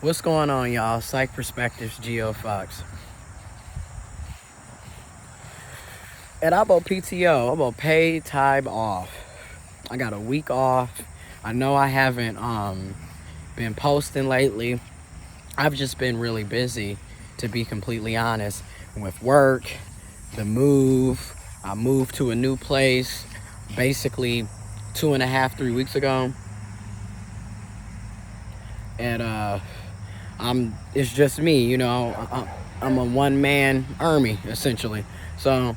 What's going on, y'all? Psych Perspectives, giofvcks. And I'm on PTO. I'm on paid time off. I got a week off. I know I haven't been posting lately. I've just been really busy, to be completely honest, with work, the move. I moved to a new place basically 2.5, 3 weeks ago. And it's just me, you know. I'm a one-man army, essentially. So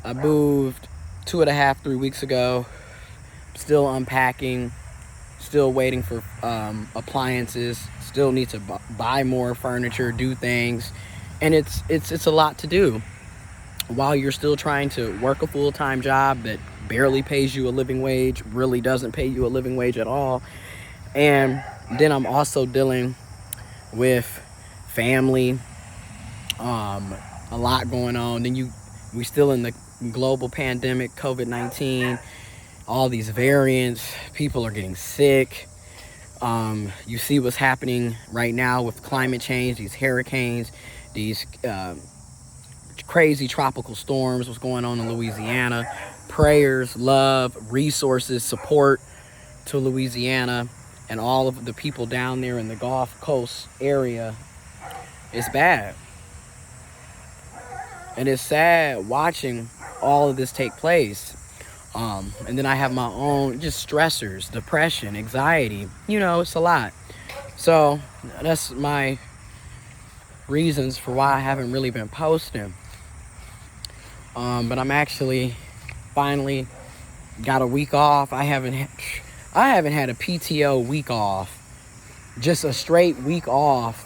I moved 2.5, 3 weeks ago. Still unpacking, still waiting for appliances, still need to buy more furniture, do things, and it's a lot to do while you're still trying to work a full-time job that barely pays you a living wage, really doesn't pay you a living wage at all. And then I'm also dealing with family, a lot going on. Then we still in the global pandemic, COVID-19, all these variants, people are getting sick. You see what's happening right now with climate change, these hurricanes, these crazy tropical storms, what's going on in Louisiana. Prayers, love, resources, support to Louisiana and all of the people down there in the Gulf Coast area. It's bad. And it's sad watching all of this take place. And then I have my own just stressors, depression, anxiety. You know, it's a lot. So that's my reasons for why I haven't really been posting. But I'm actually finally got a week off. I haven't had a PTO week off, just a straight week off,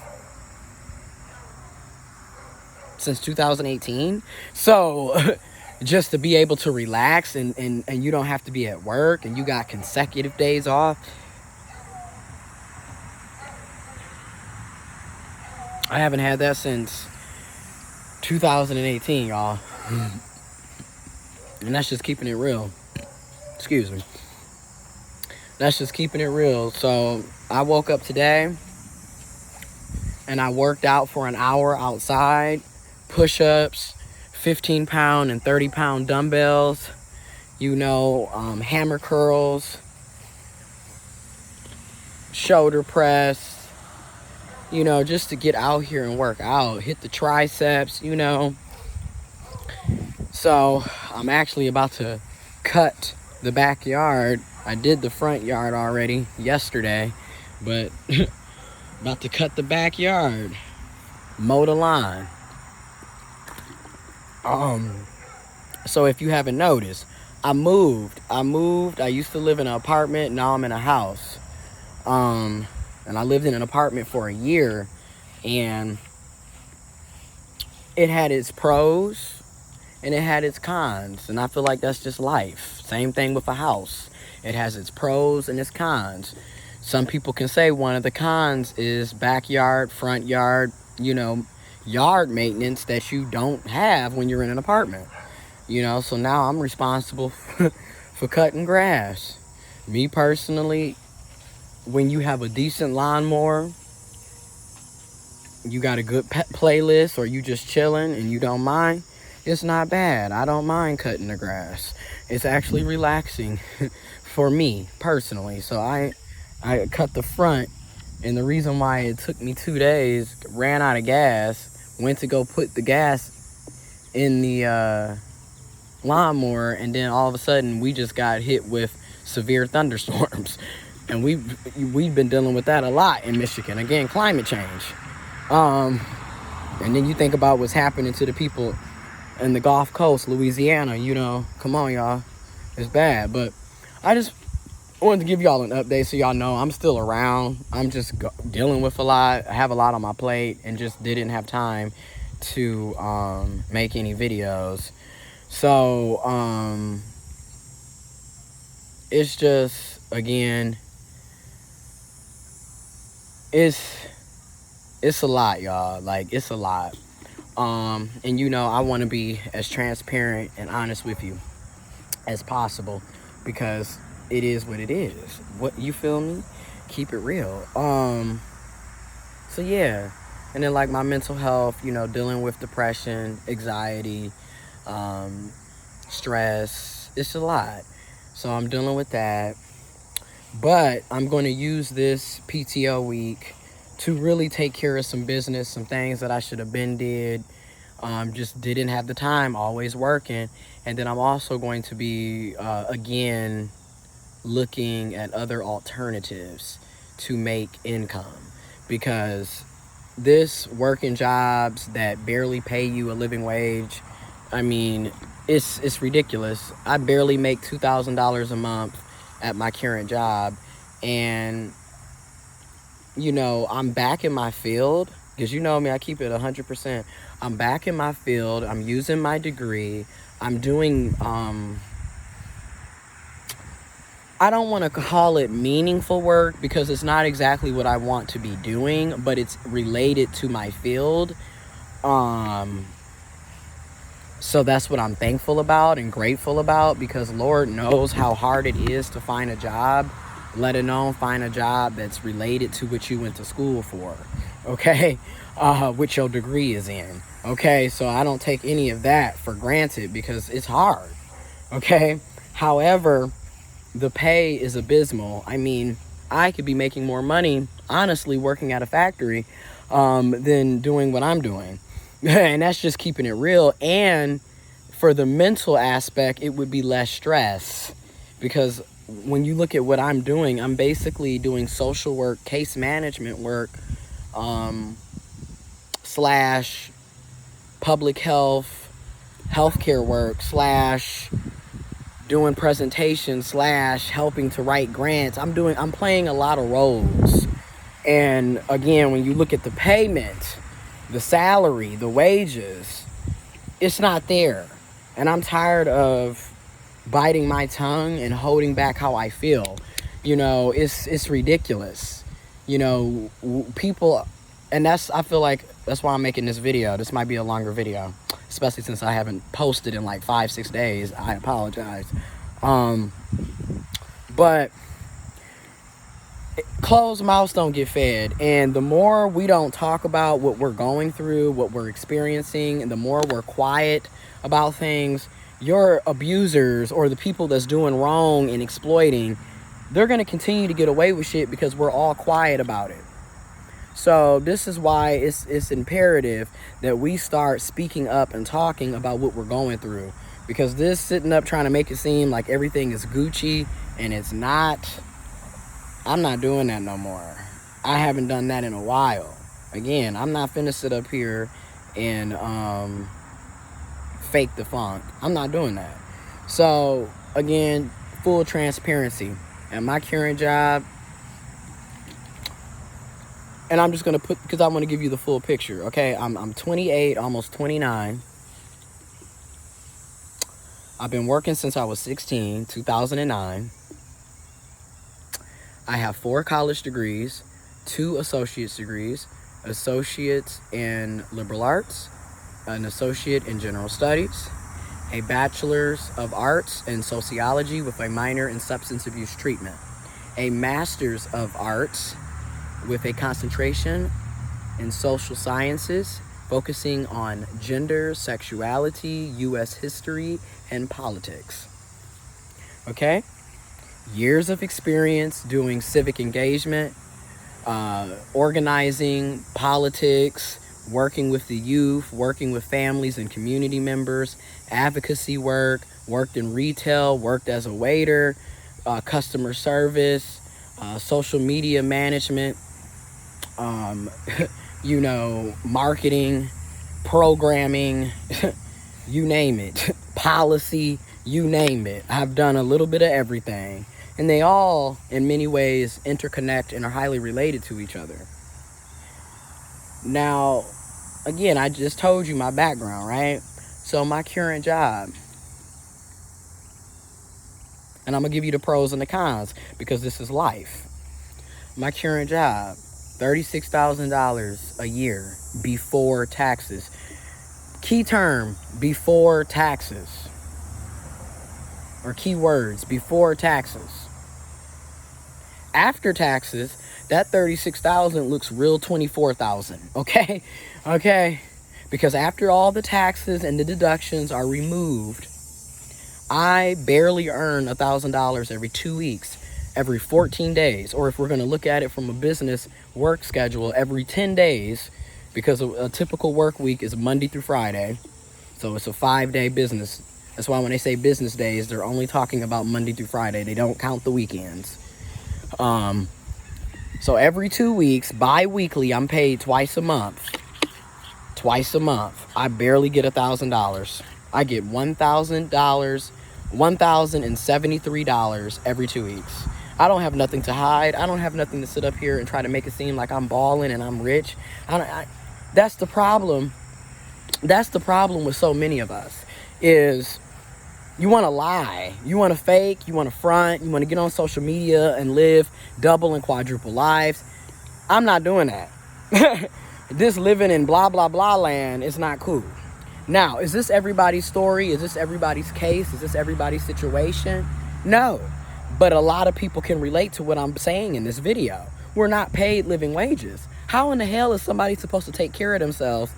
since 2018. So just to be able to relax and you don't have to be at work and you got consecutive days off. I haven't had that since 2018, y'all. And that's just keeping it real. Excuse me. That's just keeping it real. So I woke up today and I worked out for an hour outside. Push-ups, 15-pound and 30-pound dumbbells, hammer curls, shoulder press, just to get out here and work out, hit the triceps, So I'm actually about to cut the backyard. I did the front yard already yesterday, but about to cut the backyard, mow the lawn. So if you haven't noticed, I moved. I used to live in an apartment. Now I'm in a house. And I lived in an apartment for a year, and it had its pros and it had its cons. And I feel like that's just life. Same thing with a house. It has its pros and its cons. Some people can say one of the cons is backyard, front yard, yard maintenance that you don't have when you're in an apartment. So now I'm responsible for cutting grass. Me personally, when you have a decent lawnmower, you got a good playlist, or you just chilling and you don't mind, it's not bad. I don't mind cutting the grass. It's actually relaxing for me personally. So I cut the front, and the reason why it took me 2 days, ran out of gas, went to go put the gas in the lawnmower, and then all of a sudden we just got hit with severe thunderstorms. And we've been dealing with that a lot in Michigan. Again, climate change. And then you think about what's happening to the people in the Gulf Coast, Louisiana, come on, y'all. It's bad. But I just wanted to give y'all an update so y'all know I'm still around. I'm just dealing with a lot. I have a lot on my plate and just didn't have time to make any videos. So it's just, again, it's a lot, y'all. Like, it's a lot. And I want to be as transparent and honest with you as possible, because it is what it is. What, you feel me? keep it real. So yeah. And then like my mental health, dealing with depression, anxiety, um, stress. It's a lot. So I'm dealing with that. But I'm going to use this PTO week to really take care of some business, some things that I should have been did. Just didn't have the time, always working. And then I'm also going to be, again, looking at other alternatives to make income. Because this working jobs that barely pay you a living wage, I mean, it's ridiculous. I barely make $2,000 a month at my current job, and I'm back in my field, because me, I keep it 100%. I'm back in my field. I'm using my degree. I'm doing I don't want to call it meaningful work, because it's not exactly what I want to be doing, but it's related to my field. So that's what I'm thankful about and grateful about, because Lord knows how hard it is to find a job, let alone find a job that's related to what you went to school for, okay? Which your degree is in, okay? So I don't take any of that for granted, because it's hard, okay? However, the pay is abysmal. I mean, I could be making more money, honestly, working at a factory than doing what I'm doing. And that's just keeping it real. And for the mental aspect, it would be less stress. Because when you look at what I'm doing, I'm basically doing social work, case management work, slash public health, healthcare work, slash doing presentations, slash helping to write grants. I'm playing a lot of roles. And again, when you look at the payment, the salary, the wages, it's not there. And I'm tired of biting my tongue and holding back how I feel. It's ridiculous. People, and I feel like that's why I'm making this video. This might be a longer video, especially since I haven't posted in like 5-6 days. I apologize. But closed mouths don't get fed. And the more we don't talk about what we're going through, what we're experiencing, and the more we're quiet about things, your abusers or the people that's doing wrong and exploiting, they're going to continue to get away with shit, because we're all quiet about it. So this is why it's imperative that we start speaking up and talking about what we're going through. Because this sitting up trying to make it seem like everything is Gucci, and it's not. I'm not doing that no more. I haven't done that in a while. Again, I'm not finna sit up here and fake the funk. I'm not doing that. So again, full transparency. At my current job, and I'm just gonna put, because I want to give you the full picture. Okay, I'm 28, almost 29. I've been working since I was 16, 2009. I have 4 college degrees, 2 associate's degrees, associates in liberal arts, an associate in general studies, a bachelor's of arts in sociology with a minor in substance abuse treatment, a master's of arts with a concentration in social sciences, focusing on gender, sexuality, U.S. history, and politics. Okay? Years of experience doing civic engagement, organizing, politics, working with the youth, working with families and community members, advocacy work, worked in retail, worked as a waiter, customer service, social media management, marketing, programming, you name it, policy, you name it. I've done a little bit of everything. And they all, in many ways, interconnect and are highly related to each other. Now, again, I just told you my background, right? So my current job, and I'm going to give you the pros and the cons, because this is life. My current job, $36,000 a year before taxes. Key term, before taxes. Or keywords, before taxes. After taxes, that $36,000 looks real $24,000. Okay? Okay? Because after all the taxes and the deductions are removed, I barely earn $1,000 every 2 weeks, every 14 days. Or if we're going to look at it from a business work schedule, every 10 days, because a typical work week is Monday through Friday. So it's a 5-day business. That's why when they say business days, they're only talking about Monday through Friday. They don't count the weekends. So every 2 weeks, bi-weekly, I'm paid twice a month. Twice a month. I barely get $1,000. I get $1,073 every 2 weeks. I don't have nothing to hide. I don't have nothing to sit up here and try to make it seem like I'm balling and I'm rich. That's the problem. That's the problem with so many of us, is you want to lie, you want to fake, you want to front, you want to get on social media and live double and quadruple lives. I'm not doing that. This living in blah, blah, blah land is not cool. Now, is this everybody's story? Is this everybody's case? Is this everybody's situation? No. But a lot of people can relate to what I'm saying in this video. We're not paid living wages. How in the hell is somebody supposed to take care of themselves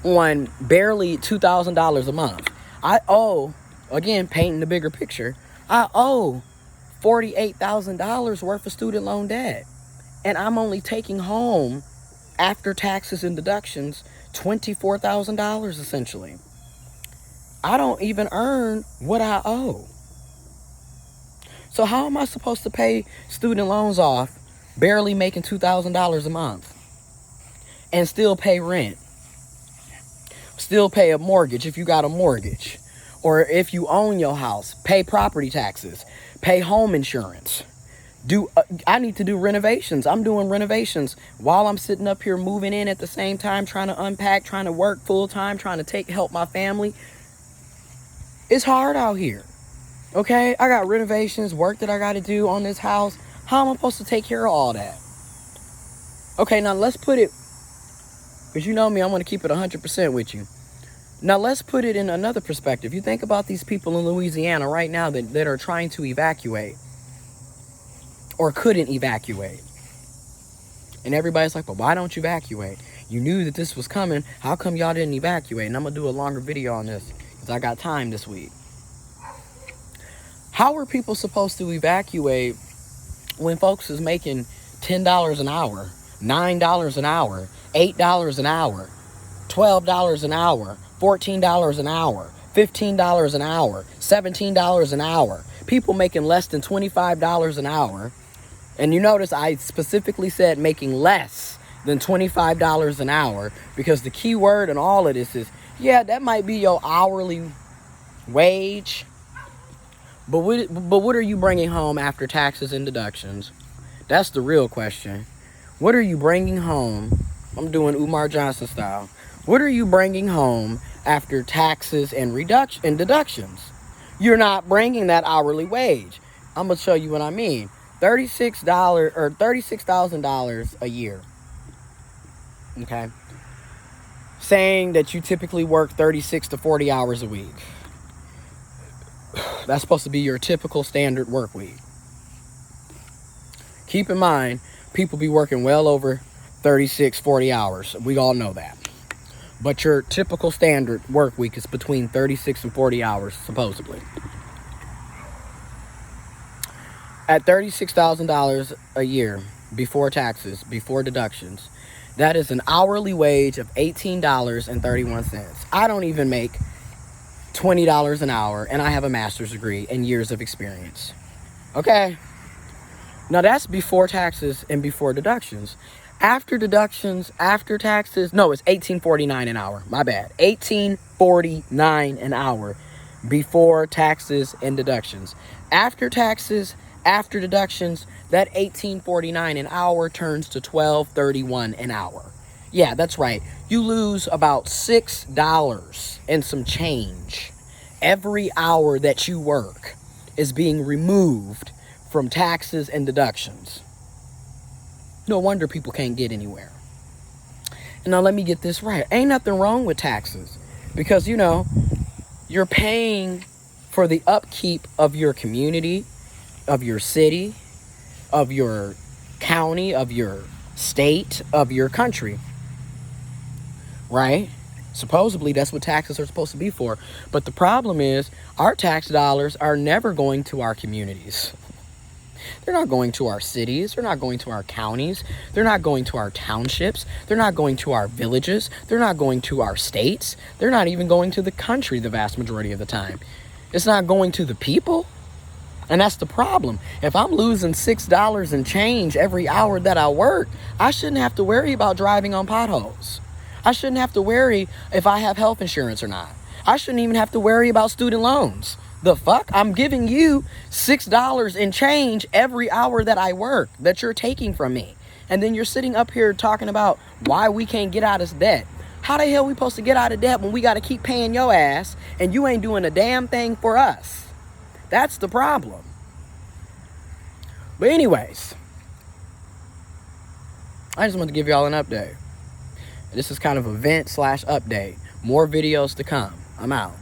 on barely $2,000 a month? I owe, again, painting the bigger picture, I owe $48,000 worth of student loan debt. And I'm only taking home, after taxes and deductions, $24,000 essentially. I don't even earn what I owe. So how am I supposed to pay student loans off, barely making $2,000 a month, and still pay rent? Still pay a mortgage if you got a mortgage. Or if you own your house, pay property taxes, pay home insurance. I need to do renovations. I'm doing renovations while I'm sitting up here moving in at the same time, trying to unpack, trying to work full time, trying to help my family. It's hard out here. Okay? I got renovations, work that I got to do on this house. How am I supposed to take care of all that? Okay, now let's put it, because you know me, I'm going to keep it 100% with you. Now let's put it in another perspective. You think about these people in Louisiana right now that are trying to evacuate or couldn't evacuate. And everybody's like, but why don't you evacuate? You knew that this was coming. How come y'all didn't evacuate? And I'm going to do a longer video on this because I got time this week. How are people supposed to evacuate when folks is making $10 an hour, $9 an hour, $8 an hour, $12 an hour, $14 an hour, $15 an hour, $17 an hour? People making less than $25 an hour. And you notice I specifically said making less than $25 an hour, because the key word in all of this is, yeah, that might be your hourly wage. But what are you bringing home after taxes and deductions? That's the real question. What are you bringing home? I'm doing Umar Johnson style. What are you bringing home after taxes and deductions? You're not bringing that hourly wage. I'm going to show you what I mean. $36 or $36,000 a year. Okay? Saying that you typically work 36 to 40 hours a week. That's supposed to be your typical standard work week. Keep in mind, people be working well over 36, 40 hours. We all know that. But your typical standard work week is between 36 and 40 hours, supposedly. At $36,000 a year, before taxes, before deductions, that is an hourly wage of $18.31. I don't even make $20 an hour, and I have a master's degree and years of experience. Okay? Now, that's before taxes and before deductions. After deductions, after taxes, no, it's $18.49 an hour. My bad. $18.49 an hour before taxes and deductions. After taxes, after deductions, that $18.49 an hour turns to $12.31 an hour. Yeah, that's right. You lose about $6 and some change. Every hour that you work is being removed from taxes and deductions. No wonder people can't get anywhere. And now let me get this right. Ain't nothing wrong with taxes, because, you know, you're paying for the upkeep of your community, of your city, of your county, of your state, of your country, right? Supposedly that's what taxes are supposed to be for. But the problem is our tax dollars are never going to our communities. They're not going to our cities. They're not going to our counties. They're not going to our townships. They're not going to our villages. They're not going to our states. They're not even going to the country the vast majority of the time. It's not going to the people. And that's the problem. If I'm losing $6 and change every hour that I work, I shouldn't have to worry about driving on potholes. I shouldn't have to worry if I have health insurance or not. I shouldn't even have to worry about student loans. The fuck? I'm giving you $6 and change every hour that I work that you're taking from me. And then you're sitting up here talking about why we can't get out of debt. How the hell we supposed to get out of debt when we got to keep paying your ass and you ain't doing a damn thing for us? That's the problem. But anyways, I just want to give y'all an update. This is kind of a vent/update. More videos to come. I'm out.